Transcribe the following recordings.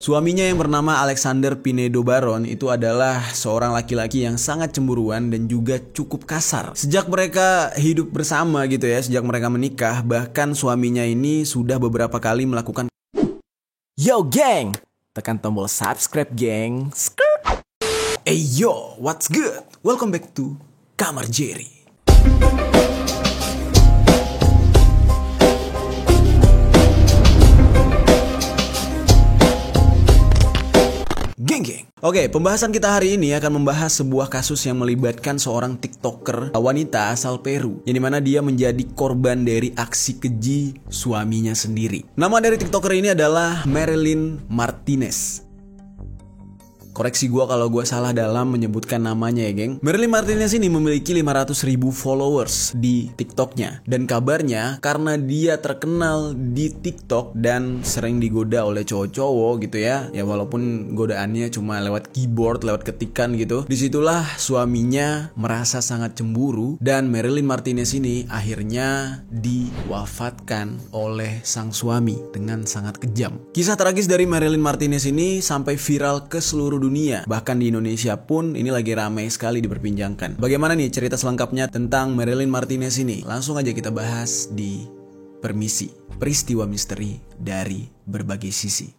Suaminya yang bernama Alexander Pinedo Baron itu adalah seorang laki-laki yang sangat cemburuan dan juga cukup kasar. Sejak mereka hidup bersama gitu ya, sejak mereka menikah, bahkan suaminya ini sudah beberapa kali melakukan Yo geng, tekan tombol subscribe geng. Hey yo, what's good? Welcome back to Kamar Jerry. Geng. Oke, pembahasan kita hari ini akan membahas sebuah kasus yang melibatkan seorang TikToker wanita asal Peru, yang dimana dia menjadi korban dari aksi keji suaminya sendiri. Nama dari TikToker ini adalah Marilyn Martinez. Koreksi gue kalau gue salah dalam menyebutkan namanya ya geng. Marilyn Martinez ini memiliki 500.000 followers di TikToknya. Dan kabarnya karena dia terkenal di TikTok dan sering digoda oleh cowok-cowok gitu ya. Ya walaupun godaannya cuma lewat keyboard, lewat ketikan gitu. Disitulah suaminya merasa sangat cemburu. Dan Marilyn Martinez ini akhirnya diwafatkan oleh sang suami dengan sangat kejam. Kisah tragis dari Marilyn Martinez ini sampai viral ke seluruh dunia, bahkan di Indonesia pun ini lagi ramai sekali diperbincangkan. Bagaimana nih cerita selengkapnya tentang Marilyn Martinez ini? Langsung aja kita bahas di Permisi, peristiwa misteri dari berbagai sisi.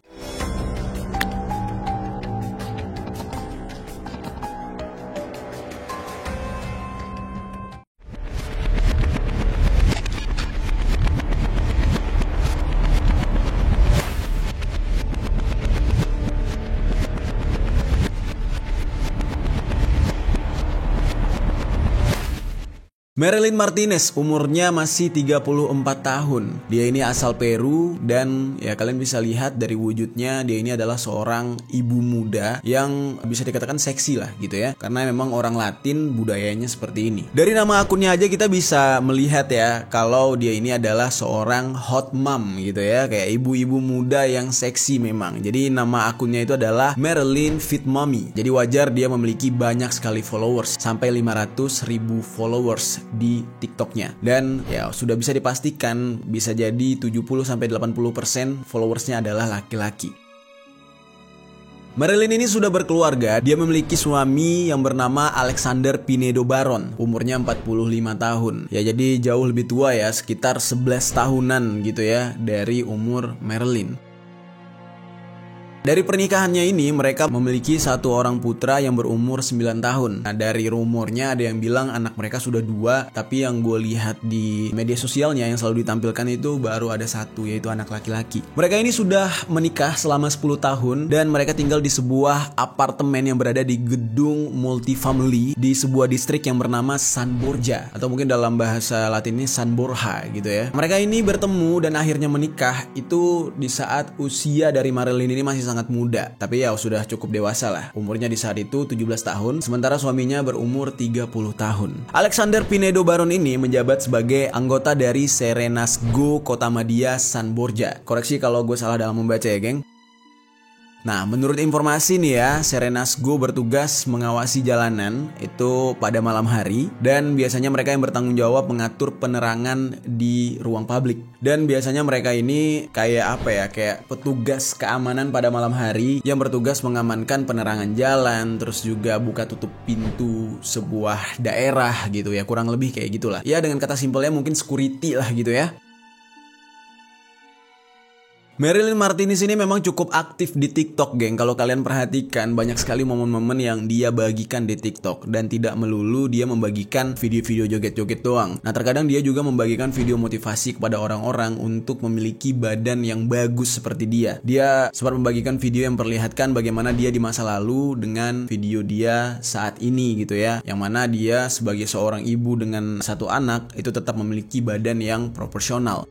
Marilyn Martinez umurnya masih 34 tahun. Dia ini asal Peru dan ya kalian bisa lihat dari wujudnya, dia ini adalah seorang ibu muda yang bisa dikatakan seksi lah gitu ya. Karena memang orang Latin budayanya seperti ini. Dari nama akunnya aja kita bisa melihat ya kalau dia ini adalah seorang hot mom gitu ya, kayak ibu-ibu muda yang seksi memang. Jadi nama akunnya itu adalah Marilyn Fit Mommy. Jadi wajar dia memiliki banyak sekali followers, sampai 500.000 followers di TikToknya. Dan ya sudah bisa dipastikan bisa jadi 70-80% followersnya adalah laki-laki. Marilyn ini sudah berkeluarga. Dia memiliki suami yang bernama Alexander Pinedo Baron. Umurnya 45 tahun. Ya jadi jauh lebih tua ya, sekitar 11 tahunan gitu ya dari umur Marilyn. Dari pernikahannya ini mereka memiliki satu orang putra yang berumur 9 tahun. Nah dari rumornya ada yang bilang anak mereka sudah 2, tapi yang gue lihat di media sosialnya yang selalu ditampilkan itu baru ada 1, yaitu anak laki-laki. Mereka ini sudah menikah selama 10 tahun dan mereka tinggal di sebuah apartemen yang berada di gedung multifamily di sebuah distrik yang bernama San Borja, atau mungkin dalam bahasa Latinnya San Borja gitu ya. Mereka ini bertemu dan akhirnya menikah itu di saat usia dari Marilyn ini masih sangat muda, tapi ya sudah cukup dewasa lah. Umurnya di saat itu 17 tahun, sementara suaminya berumur 30 tahun. Alexander Pinedo Baron ini menjabat sebagai anggota dari Serenazgo Kota Madia San Borja. Koreksi kalau gue salah dalam membaca ya geng. Nah, menurut informasi nih ya, Serenazgo bertugas mengawasi jalanan itu pada malam hari dan biasanya mereka yang bertanggung jawab mengatur penerangan di ruang publik. Dan biasanya mereka ini kayak apa ya, kayak petugas keamanan pada malam hari yang bertugas mengamankan penerangan jalan, terus juga buka tutup pintu sebuah daerah gitu ya, kurang lebih kayak gitulah. Ya dengan kata simpelnya mungkin security lah gitu ya. Marilyn Martinez ini memang cukup aktif di TikTok geng. Kalau kalian perhatikan banyak sekali momen-momen yang dia bagikan di TikTok. Dan tidak melulu dia membagikan video-video joget-joget doang. Nah terkadang dia juga membagikan video motivasi kepada orang-orang untuk memiliki badan yang bagus seperti dia. Dia sempat membagikan video yang memperlihatkan bagaimana dia di masa lalu dengan video dia saat ini gitu ya. Yang mana dia sebagai seorang ibu dengan satu anak itu tetap memiliki badan yang proporsional.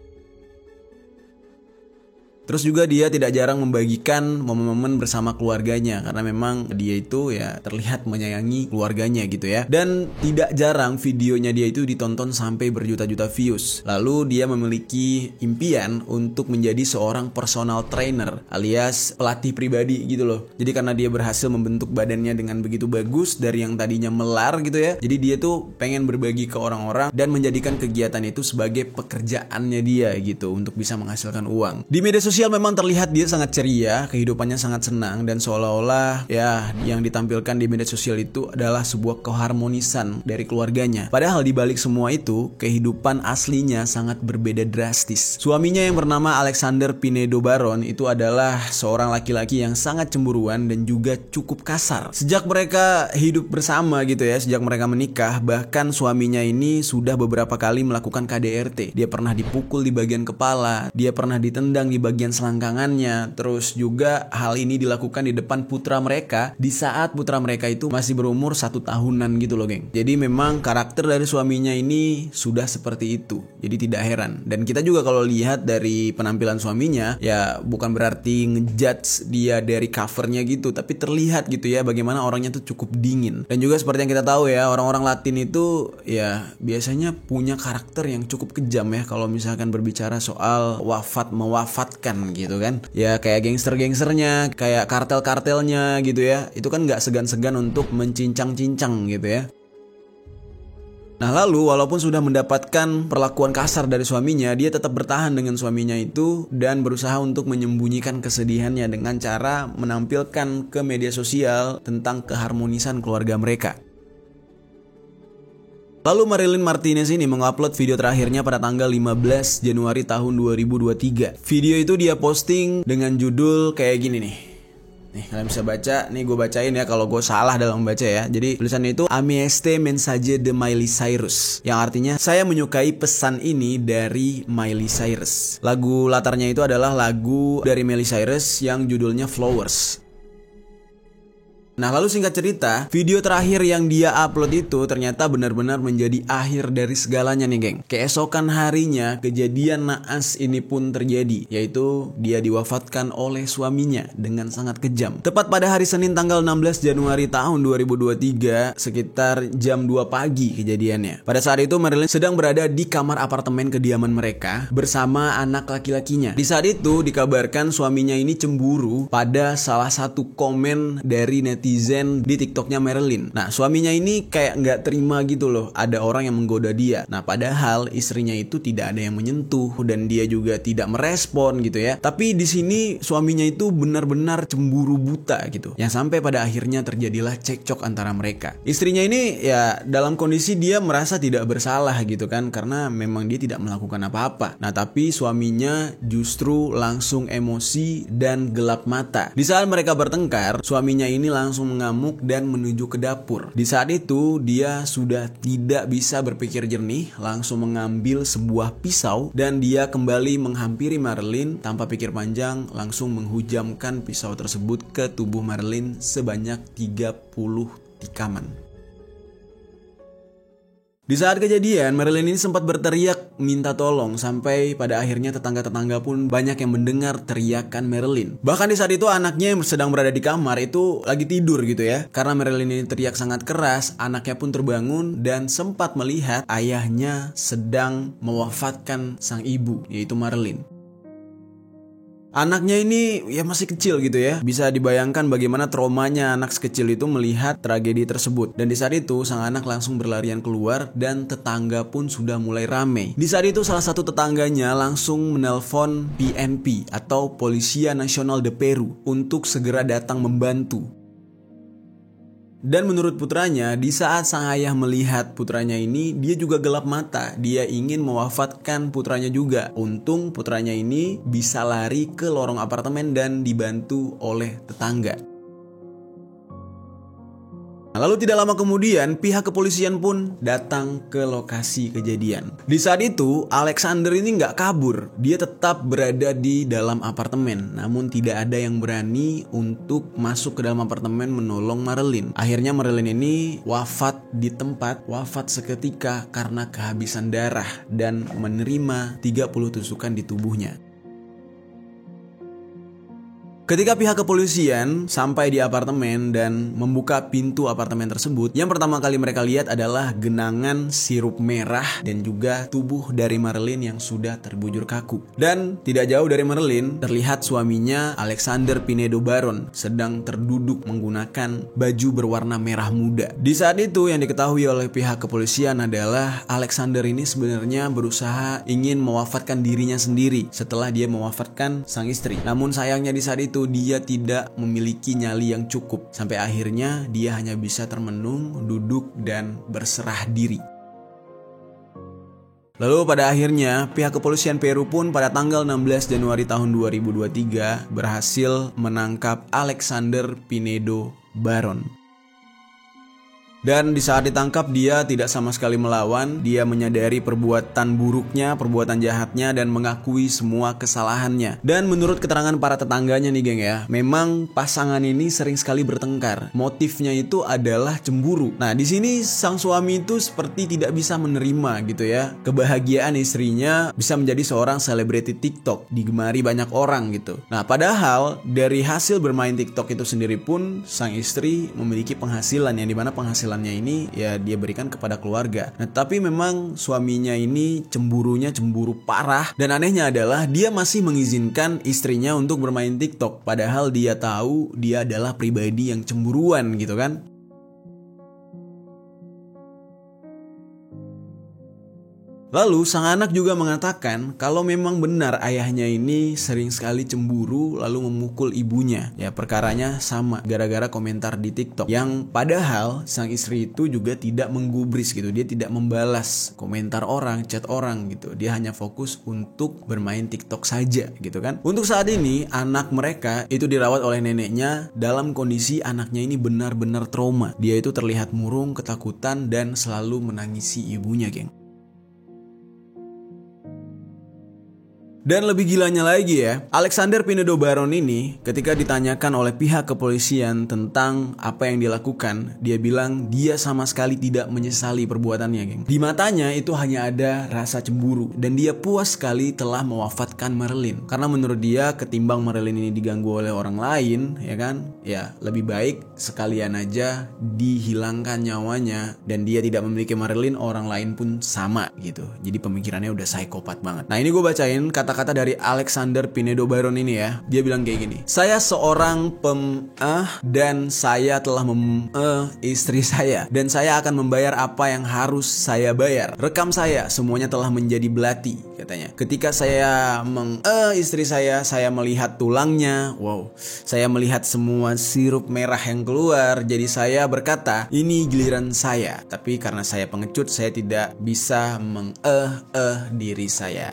Terus juga dia tidak jarang membagikan momen-momen bersama keluarganya karena memang dia itu ya terlihat menyayangi keluarganya gitu ya. Dan tidak jarang videonya dia itu ditonton sampai berjuta-juta views. Lalu dia memiliki impian untuk menjadi seorang personal trainer alias pelatih pribadi gitu loh. Jadi karena dia berhasil membentuk badannya dengan begitu bagus dari yang tadinya melar gitu ya. Jadi dia tuh pengen berbagi ke orang-orang dan menjadikan kegiatan itu sebagai pekerjaannya dia gitu untuk bisa menghasilkan uang. Di media sosial sosial memang terlihat dia sangat ceria, kehidupannya sangat senang, dan seolah-olah ya yang ditampilkan di media sosial itu adalah sebuah keharmonisan dari keluarganya. Padahal di balik semua itu, kehidupan aslinya sangat berbeda drastis. Suaminya yang bernama Alexander Pinedo Baron itu adalah seorang laki-laki yang sangat cemburuan dan juga cukup kasar. Sejak mereka hidup bersama gitu ya, sejak mereka menikah, bahkan suaminya ini sudah beberapa kali melakukan KDRT. Dia pernah dipukul di bagian kepala, dia pernah ditendang di bagian selangkangannya. Terus juga hal ini dilakukan di depan putra mereka di saat putra mereka itu masih berumur 1 tahunan gitu loh geng. Jadi memang karakter dari suaminya ini sudah seperti itu. Jadi tidak heran. Dan kita juga kalau lihat dari penampilan suaminya, ya bukan berarti ngejudge dia dari covernya gitu, tapi terlihat gitu ya bagaimana orangnya tuh cukup dingin. Dan juga seperti yang kita tahu ya, orang-orang Latin itu ya biasanya punya karakter yang cukup kejam ya kalau misalkan berbicara soal mewafatkan gitu kan. Ya kayak gangster-gangsternya, kayak kartel-kartelnya gitu ya. Itu kan gak segan-segan untuk mencincang-cincang gitu ya. Nah lalu walaupun sudah mendapatkan perlakuan kasar dari suaminya, dia tetap bertahan dengan suaminya itu dan berusaha untuk menyembunyikan kesedihannya dengan cara menampilkan ke media sosial tentang keharmonisan keluarga mereka. Lalu Marilyn Martinez ini mengupload video terakhirnya pada tanggal 15 Januari tahun 2023. Video itu dia posting dengan judul kayak gini nih. Nih kalian bisa baca, nih gue bacain ya kalau gue salah dalam membaca ya. Jadi tulisannya itu A mi este mensaje de Miley Cyrus, yang artinya saya menyukai pesan ini dari Miley Cyrus. Lagu latarnya itu adalah lagu dari Miley Cyrus yang judulnya Flowers. Nah lalu singkat cerita, video terakhir yang dia upload itu ternyata benar-benar menjadi akhir dari segalanya nih geng. Keesokan harinya kejadian naas ini pun terjadi, yaitu dia diwafatkan oleh suaminya dengan sangat kejam. Tepat pada hari Senin tanggal 16 Januari tahun 2023 sekitar jam 2 pagi kejadiannya. Pada saat itu Marilyn sedang berada di kamar apartemen kediaman mereka bersama anak laki-lakinya. Di saat itu dikabarkan suaminya ini cemburu pada salah satu komen dari netizen di TikToknya Marilyn. Nah suaminya ini kayak nggak terima gitu loh, ada orang yang menggoda dia. Nah padahal istrinya itu tidak ada yang menyentuh dan dia juga tidak merespon gitu ya. Tapi di sini suaminya itu benar-benar cemburu buta gitu, yang sampai pada akhirnya terjadilah cekcok antara mereka. Istrinya ini ya dalam kondisi dia merasa tidak bersalah gitu kan, karena memang dia tidak melakukan apa-apa. Nah tapi suaminya justru langsung emosi dan gelap mata. Di saat mereka bertengkar, suaminya ini langsung mengamuk dan menuju ke dapur. Di saat itu dia sudah tidak bisa berpikir jernih, langsung mengambil sebuah pisau dan dia kembali menghampiri Marilyn tanpa pikir panjang, langsung menghujamkan pisau tersebut ke tubuh Marilyn sebanyak 30 tikaman. Di saat kejadian, Marilyn ini sempat berteriak minta tolong sampai pada akhirnya tetangga-tetangga pun banyak yang mendengar teriakan Marilyn. Bahkan di saat itu anaknya yang sedang berada di kamar itu lagi tidur gitu ya. Karena Marilyn ini teriak sangat keras, anaknya pun terbangun dan sempat melihat ayahnya sedang mewafatkan sang ibu, yaitu Marilyn. Anaknya ini ya masih kecil gitu ya. Bisa dibayangkan bagaimana traumanya anak sekecil itu melihat tragedi tersebut. Dan di saat itu sang anak langsung berlarian keluar dan tetangga pun sudah mulai ramai. Di saat itu salah satu tetangganya langsung menelpon PNP atau Polisia Nasional de Peru untuk segera datang membantu. Dan menurut putranya, di saat sang ayah melihat putranya ini, dia juga gelap mata. Dia ingin mewafatkan putranya juga. Untung putranya ini bisa lari ke lorong apartemen dan dibantu oleh tetangga. Lalu tidak lama kemudian pihak kepolisian pun datang ke lokasi kejadian. Di saat itu Alexander ini nggak kabur, dia tetap berada di dalam apartemen. Namun tidak ada yang berani untuk masuk ke dalam apartemen menolong Marilyn. Akhirnya Marilyn ini wafat di tempat, wafat seketika karena kehabisan darah dan menerima 30 tusukan di tubuhnya. Ketika pihak kepolisian sampai di apartemen dan membuka pintu apartemen tersebut, yang pertama kali mereka lihat adalah genangan sirup merah dan juga tubuh dari Marilyn yang sudah terbujur kaku. Dan tidak jauh dari Marilyn, terlihat suaminya Alexander Pinedo Baron sedang terduduk menggunakan baju berwarna merah muda. Di saat itu yang diketahui oleh pihak kepolisian adalah Alexander ini sebenarnya berusaha ingin mewafatkan dirinya sendiri setelah dia mewafatkan sang istri. Namun sayangnya di saat itu dia tidak memiliki nyali yang cukup. Sampai akhirnya dia hanya bisa termenung, duduk, dan berserah diri. Lalu pada akhirnya pihak kepolisian Peru pun pada tanggal 16 Januari tahun 2023 berhasil menangkap Alexander Pinedo Baron. Dan di saat ditangkap dia tidak sama sekali melawan. Dia menyadari perbuatan buruknya, perbuatan jahatnya, dan mengakui semua kesalahannya. Dan menurut keterangan para tetangganya nih geng ya, memang pasangan ini sering sekali bertengkar. Motifnya itu adalah cemburu. Nah di sini sang suami itu seperti tidak bisa menerima gitu ya kebahagiaan istrinya bisa menjadi seorang selebriti TikTok, digemari banyak orang gitu. Nah padahal dari hasil bermain TikTok itu sendiri pun sang istri memiliki penghasilan yang dimana penghasilannya ini ya dia berikan kepada keluarga. Nah tapi memang suaminya ini cemburunya cemburu parah, dan anehnya adalah dia masih mengizinkan istrinya untuk bermain TikTok padahal dia tahu dia adalah pribadi yang cemburuan gitu kan. Lalu sang anak juga mengatakan kalau memang benar ayahnya ini sering sekali cemburu lalu memukul ibunya. Ya perkaranya sama gara-gara komentar di TikTok. Yang padahal sang istri itu juga tidak menggubris gitu. Dia tidak membalas komentar orang, chat orang gitu. Dia hanya fokus untuk bermain TikTok saja gitu kan. Untuk saat ini anak mereka itu dirawat oleh neneknya dalam kondisi anaknya ini benar-benar trauma. Dia itu terlihat murung, ketakutan, dan selalu menangisi ibunya geng. Dan lebih gilanya lagi ya, Alexander Pinedo Baron ini ketika ditanyakan oleh pihak kepolisian tentang apa yang dilakukan, dia bilang dia sama sekali tidak menyesali perbuatannya geng. Di matanya itu hanya ada rasa cemburu dan dia puas sekali telah mewafatkan Marilyn. Karena menurut dia ketimbang Marilyn ini diganggu oleh orang lain ya kan, ya lebih baik sekalian aja dihilangkan nyawanya dan dia tidak memiliki Marilyn, orang lain pun sama gitu. Jadi pemikirannya udah psikopat banget. Nah ini gue bacain kata-kata dari Alexander Pinedo Baron ini ya. Dia bilang kayak gini. Saya seorang dan saya telah istri saya. Dan saya akan membayar apa yang harus saya bayar. Rekam saya, semuanya telah menjadi belati katanya. Ketika saya istri saya melihat tulangnya. Wow, saya melihat semua sirup merah yang keluar. Jadi saya berkata, ini giliran saya. Tapi karena saya pengecut, saya tidak bisa diri saya.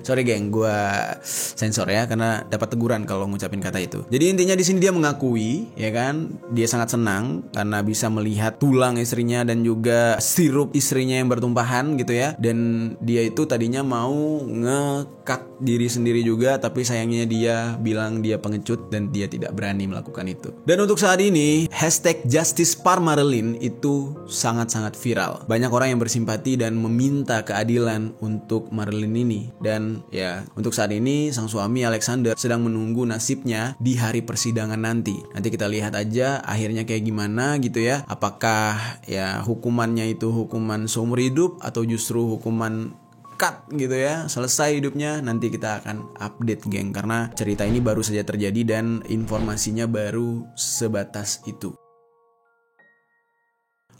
Sorry geng, gue sensor ya karena dapat teguran kalau ngucapin kata itu. Jadi intinya di sini dia mengakui, ya kan, dia sangat senang karena bisa melihat tulang istrinya dan juga sirup istrinya yang bertumpahan gitu ya. Dan dia itu tadinya mau ngekat diri sendiri juga, tapi sayangnya dia bilang dia pengecut dan dia tidak berani melakukan itu. Dan untuk saat ini #JusticeForMarilyn itu sangat-sangat viral. Banyak orang yang bersimpati dan meminta keadilan untuk Marilyn ini. Dan ya untuk saat ini sang suami Alexander sedang menunggu nasibnya di hari persidangan nanti. Nanti kita lihat aja akhirnya kayak gimana gitu ya. Apakah ya hukumannya itu hukuman seumur hidup atau justru hukuman cut gitu ya, selesai hidupnya. Nanti kita akan update geng karena cerita ini baru saja terjadi dan informasinya baru sebatas itu.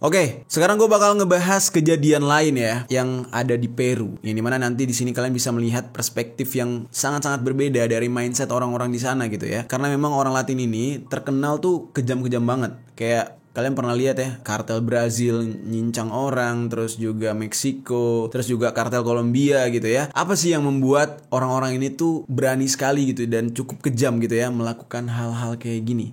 Oke, sekarang gue bakal ngebahas kejadian lain ya yang ada di Peru. Yang dimana nanti di sini kalian bisa melihat perspektif yang sangat-sangat berbeda dari mindset orang-orang di sana gitu ya. Karena memang orang Latin ini terkenal tuh kejam-kejam banget. Kayak kalian pernah lihat ya, kartel Brazil nyincang orang, terus juga Meksiko, terus juga kartel Kolombia gitu ya. Apa sih yang membuat orang-orang ini tuh berani sekali gitu dan cukup kejam gitu ya melakukan hal-hal kayak gini?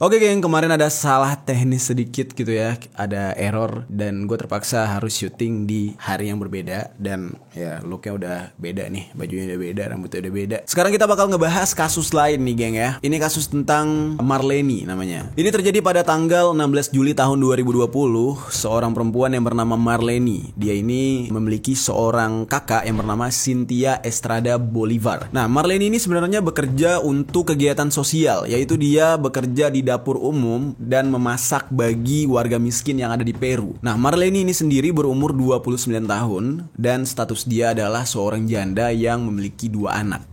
Oke geng, kemarin ada salah teknis sedikit gitu ya. Ada error dan gue terpaksa harus syuting di hari yang berbeda. Dan ya looknya udah beda nih, bajunya udah beda, rambutnya udah beda. Sekarang kita bakal ngebahas kasus lain nih geng ya. Ini kasus tentang Marleni namanya. Ini terjadi pada tanggal 16 Juli tahun 2020. Seorang perempuan yang bernama Marleni. Dia ini memiliki seorang kakak yang bernama Cynthia Estrada Bolivar. Nah, Marleni ini sebenarnya bekerja untuk kegiatan sosial, yaitu dia bekerja di dapur umum dan memasak bagi warga miskin yang ada di Peru. Nah, Marleni ini sendiri berumur 29 tahun dan status dia adalah seorang janda yang memiliki 2 anak.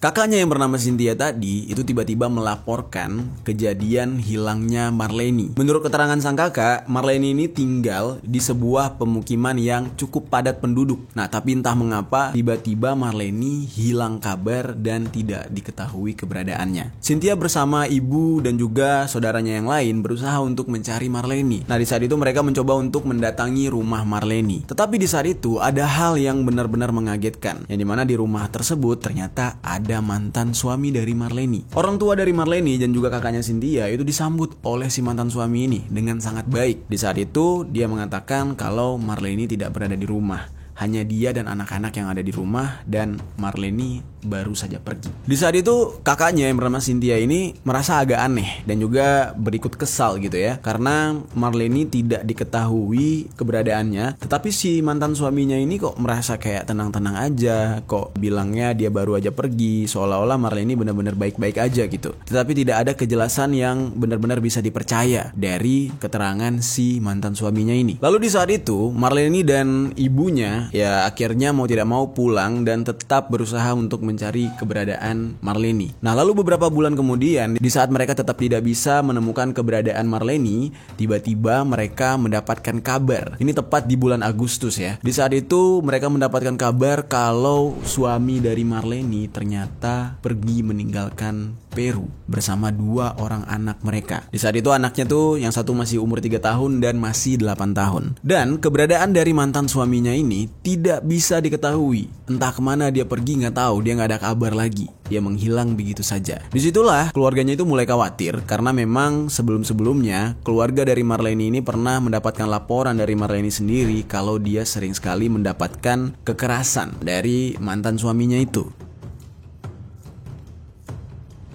Kakaknya yang bernama Cynthia tadi itu tiba-tiba melaporkan kejadian hilangnya Marleni. Menurut keterangan sang kakak, Marleni ini tinggal di sebuah pemukiman yang cukup padat penduduk. Nah, tapi entah mengapa tiba-tiba Marleni hilang kabar dan tidak diketahui keberadaannya. Cynthia bersama ibu dan juga saudaranya yang lain berusaha untuk mencari Marleni. Nah, di saat itu mereka mencoba untuk mendatangi rumah Marleni. Tetapi di saat itu ada hal yang benar-benar mengagetkan, yang dimana di rumah tersebut ternyata ada mantan suami dari Marleni. Orang tua dari Marleni dan juga kakaknya Cynthia itu disambut oleh si mantan suami ini dengan sangat baik. Di saat itu dia mengatakan kalau Marleni tidak berada di rumah. Hanya dia dan anak-anak yang ada di rumah dan Marleni baru saja pergi. Di saat itu kakaknya yang bernama Cynthia ini merasa agak aneh dan juga berikut kesal gitu ya, karena Marleni tidak diketahui keberadaannya. Tetapi si mantan suaminya ini kok merasa kayak tenang-tenang aja, kok bilangnya dia baru aja pergi, seolah-olah Marleni benar-benar baik-baik aja gitu. Tetapi tidak ada kejelasan yang benar-benar bisa dipercaya dari keterangan si mantan suaminya ini. Lalu di saat itu Marleni dan ibunya ya akhirnya mau tidak mau pulang dan tetap berusaha untuk mencari keberadaan Marleni. Nah, lalu beberapa bulan kemudian, di saat mereka tetap tidak bisa menemukan keberadaan Marleni, tiba-tiba mereka mendapatkan kabar. Ini tepat di bulan Agustus ya. Di saat itu mereka mendapatkan kabar kalau suami dari Marleni ternyata pergi meninggalkan Peru bersama 2 orang anak mereka. Di saat itu anaknya tuh yang satu masih umur 3 tahun dan masih 8 tahun. Dan keberadaan dari mantan suaminya ini tidak bisa diketahui. Entah kemana dia pergi nggak tahu, dia nggak ada kabar lagi. Dia menghilang begitu saja. Disitulah keluarganya itu mulai khawatir karena memang sebelum-sebelumnya keluarga dari Marleni ini pernah mendapatkan laporan dari Marleni sendiri kalau dia sering sekali mendapatkan kekerasan dari mantan suaminya itu.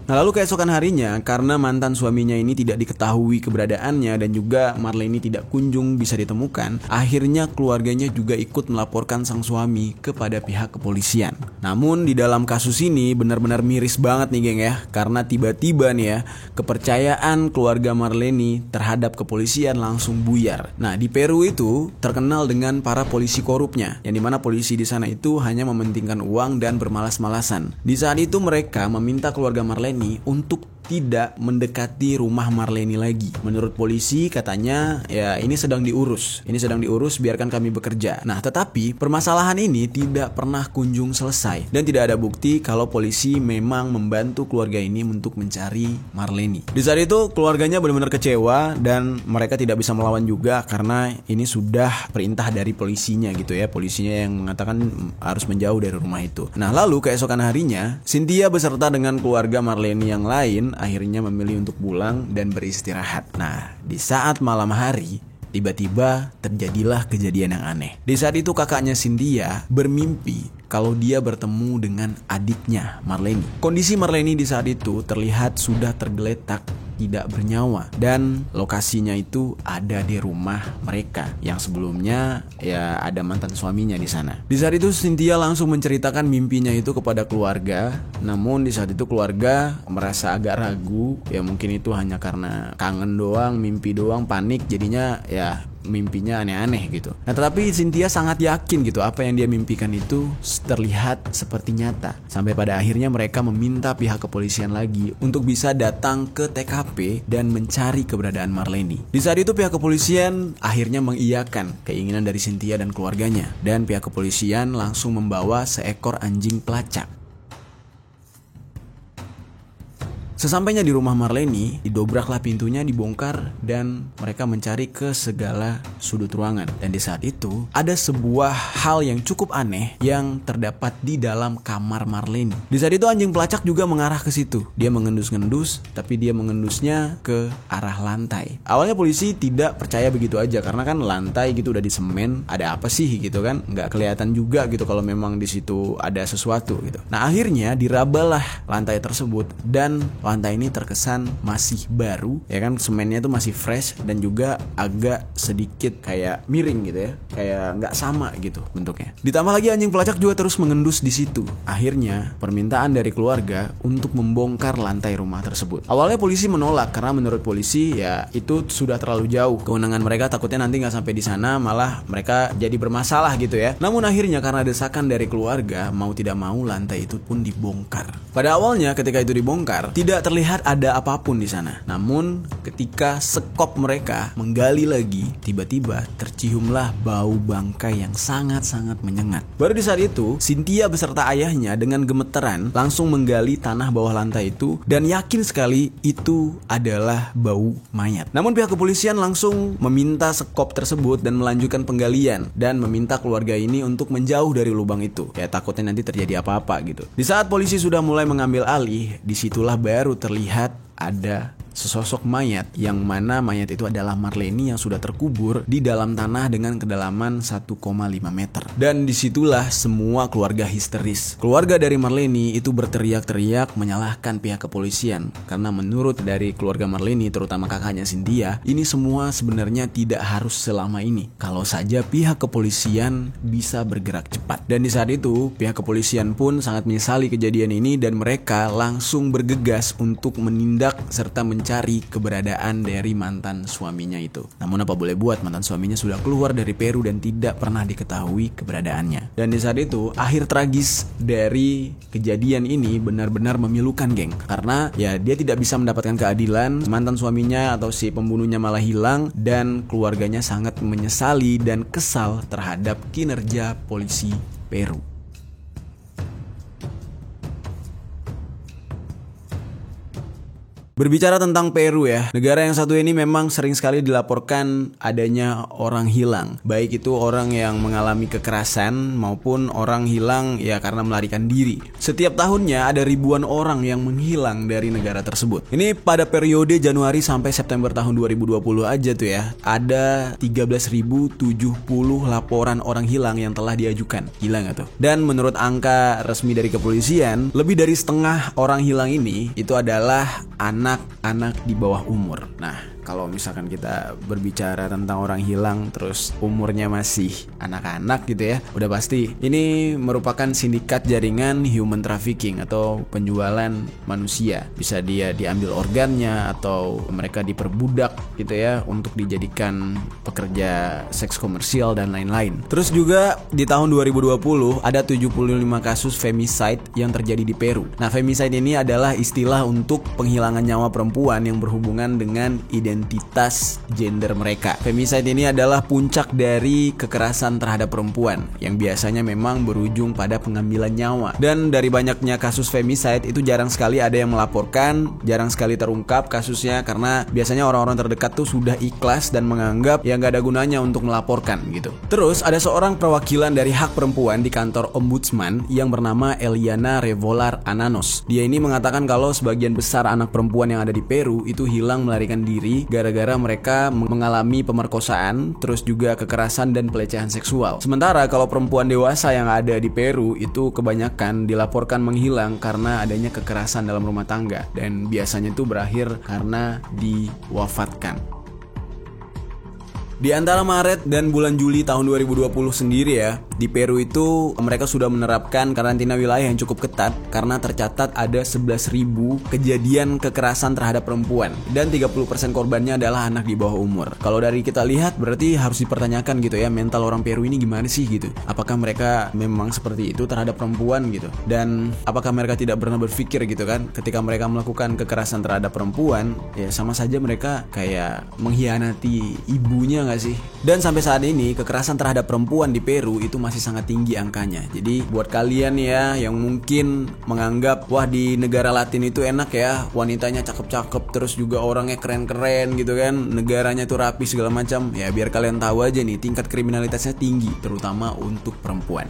Nah, lalu keesokan harinya, karena mantan suaminya ini tidak diketahui keberadaannya dan juga Marleni tidak kunjung bisa ditemukan, akhirnya keluarganya juga ikut melaporkan sang suami kepada pihak kepolisian. Namun di dalam kasus ini benar-benar miris banget nih geng ya, karena tiba-tiba nih ya, kepercayaan keluarga Marleni terhadap kepolisian langsung buyar. Nah, di Peru itu terkenal dengan para polisi korupnya, yang dimana polisi di sana itu hanya mementingkan uang dan bermalas-malasan. Di saat itu mereka meminta keluarga Marleni untuk tidak mendekati rumah Marleni lagi. Menurut polisi katanya ya ini sedang diurus. Ini sedang diurus, biarkan kami bekerja. Nah, tetapi permasalahan ini tidak pernah kunjung selesai dan tidak ada bukti kalau polisi memang membantu keluarga ini untuk mencari Marleni. Di saat itu keluarganya benar-benar kecewa dan mereka tidak bisa melawan juga karena ini sudah perintah dari polisinya gitu ya. Polisinya yang mengatakan harus menjauh dari rumah itu. Nah, lalu keesokan harinya Cynthia beserta dengan keluarga Marleni yang lain akhirnya memilih untuk pulang dan beristirahat. Nah, di saat malam hari, tiba-tiba terjadilah kejadian yang aneh. Di saat itu kakaknya Cynthia bermimpi kalau dia bertemu dengan adiknya Marleni. Kondisi Marleni di saat itu terlihat sudah tergeletak, tidak bernyawa, dan lokasinya itu ada di rumah mereka yang sebelumnya ya ada mantan suaminya di sana. Di saat itu Cynthia langsung menceritakan mimpinya itu kepada keluarga. Namun di saat itu keluarga merasa agak ragu, ya mungkin itu hanya karena kangen doang, mimpi doang, panik, jadinya ya mimpinya aneh-aneh gitu. Nah, tetapi Cynthia sangat yakin gitu apa yang dia mimpikan itu terlihat seperti nyata. Sampai pada akhirnya mereka meminta pihak kepolisian lagi untuk bisa datang ke TKP dan mencari keberadaan Marleni. Di saat itu pihak kepolisian akhirnya mengiyakan keinginan dari Cynthia dan keluarganya, dan pihak kepolisian langsung membawa seekor anjing pelacak. Sesampainya di rumah Marleni, didobraklah pintunya, dibongkar, dan mereka mencari ke segala sudut ruangan. Dan di saat itu ada sebuah hal yang cukup aneh yang terdapat di dalam kamar Marleni. Di saat itu anjing pelacak juga mengarah ke situ. Dia mengendus-ngendus, tapi dia mengendusnya ke arah lantai. Awalnya polisi tidak percaya begitu aja karena kan lantai gitu udah disemen, ada apa sih gitu kan? Nggak kelihatan juga gitu kalau memang di situ ada sesuatu gitu. Nah akhirnya dirabalah lantai tersebut dan lantai ini terkesan masih baru, ya kan, semennya tuh masih fresh dan juga agak sedikit kayak miring gitu ya, kayak nggak sama gitu bentuknya. Ditambah lagi anjing pelacak juga terus mengendus di situ. Akhirnya permintaan dari keluarga untuk membongkar lantai rumah tersebut. Awalnya polisi menolak karena menurut polisi ya itu sudah terlalu jauh kewenangan mereka, takutnya nanti nggak sampai di sana malah mereka jadi bermasalah gitu ya. Namun akhirnya karena desakan dari keluarga, mau tidak mau lantai itu pun dibongkar. Pada awalnya ketika itu dibongkar tidak terlihat ada apapun di sana. Namun ketika sekop mereka menggali lagi, tiba-tiba terciumlah bau bangkai yang sangat-sangat menyengat. Baru di saat itu Cynthia beserta ayahnya dengan gemeteran langsung menggali tanah bawah lantai itu dan yakin sekali itu adalah bau mayat. Namun pihak kepolisian langsung meminta sekop tersebut dan melanjutkan penggalian dan meminta keluarga ini untuk menjauh dari lubang itu. Ya takutnya nanti terjadi apa-apa gitu. Di saat polisi sudah mulai mengambil alih, disitulah baru terlihat ada sesosok mayat yang mana mayat itu adalah Marleni yang sudah terkubur di dalam tanah dengan kedalaman 1,5 meter. Dan disitulah semua keluarga histeris. Keluarga dari Marleni itu berteriak-teriak menyalahkan pihak kepolisian karena menurut dari keluarga Marleni, terutama kakaknya Cynthia, ini semua sebenarnya tidak harus selama ini kalau saja pihak kepolisian bisa bergerak cepat. Dan di saat itu pihak kepolisian pun sangat menyesali kejadian ini dan mereka langsung bergegas untuk menindak serta mencari keberadaan dari mantan suaminya itu. Namun apa boleh buat, mantan suaminya sudah keluar dari Peru dan tidak pernah diketahui keberadaannya. Dan di saat itu akhir tragis dari kejadian ini benar-benar memilukan, geng. Karena ya dia tidak bisa mendapatkan keadilan, mantan suaminya atau si pembunuhnya malah hilang dan keluarganya sangat menyesali dan kesal terhadap kinerja polisi Peru. Berbicara tentang Peru ya, negara yang satu ini memang sering sekali dilaporkan adanya orang hilang. Baik itu orang yang mengalami kekerasan maupun orang hilang ya karena melarikan diri. Setiap tahunnya ada ribuan orang yang menghilang dari negara tersebut. Ini pada periode Januari sampai September tahun 2020 aja tuh ya. Ada 13.070 laporan orang hilang yang telah diajukan. Gila gak tuh? Dan menurut angka resmi dari kepolisian, lebih dari setengah orang hilang ini itu adalah anak-anak di bawah umur. Nah, kalau misalkan kita berbicara tentang orang hilang terus umurnya masih anak-anak gitu ya, udah pasti ini merupakan sindikat jaringan human trafficking atau penjualan manusia. Bisa dia diambil organnya atau mereka diperbudak gitu ya untuk dijadikan pekerja seks komersial dan lain-lain. Terus juga di tahun 2020 ada 75 kasus femicide yang terjadi di Peru. Nah, femicide ini adalah istilah untuk penghilangan nyawa perempuan yang berhubungan dengan identitas gender mereka. Femicide ini adalah puncak dari kekerasan terhadap perempuan yang biasanya memang berujung pada pengambilan nyawa. Dan dari banyaknya kasus femicide itu jarang sekali ada yang melaporkan, jarang sekali terungkap kasusnya karena biasanya orang-orang terdekat tuh sudah ikhlas dan menganggap ya gak ada gunanya untuk melaporkan gitu. Terus ada seorang perwakilan dari hak perempuan di kantor ombudsman yang bernama Eliana Revolar Ananos. Dia ini mengatakan kalau sebagian besar anak perempuan yang ada di Peru itu hilang melarikan diri gara-gara mereka mengalami pemerkosaan, terus juga kekerasan dan pelecehan seksual. Sementara kalau perempuan dewasa yang ada di Peru itu kebanyakan dilaporkan menghilang karena adanya kekerasan dalam rumah tangga dan biasanya itu berakhir karena diwafatkan. Di antara Maret dan bulan Juli tahun 2020 sendiri ya, di Peru itu mereka sudah menerapkan karantina wilayah yang cukup ketat karena tercatat ada 11.000 kejadian kekerasan terhadap perempuan dan 30% korbannya adalah anak di bawah umur. Kalau dari kita lihat berarti harus dipertanyakan gitu ya, mental orang Peru ini gimana sih gitu. Apakah mereka memang seperti itu terhadap perempuan gitu? Dan apakah mereka tidak pernah berpikir gitu kan ketika mereka melakukan kekerasan terhadap perempuan, ya sama saja mereka kayak mengkhianati ibunya gak sih? Dan sampai saat ini kekerasan terhadap perempuan di Peru itu masih masih sangat tinggi angkanya. Jadi buat kalian ya yang mungkin menganggap wah di negara Latin itu enak ya, wanitanya cakep-cakep terus juga orangnya keren-keren gitu kan, negaranya tuh rapi segala macam, ya biar kalian tahu aja nih tingkat kriminalitasnya tinggi terutama untuk perempuan.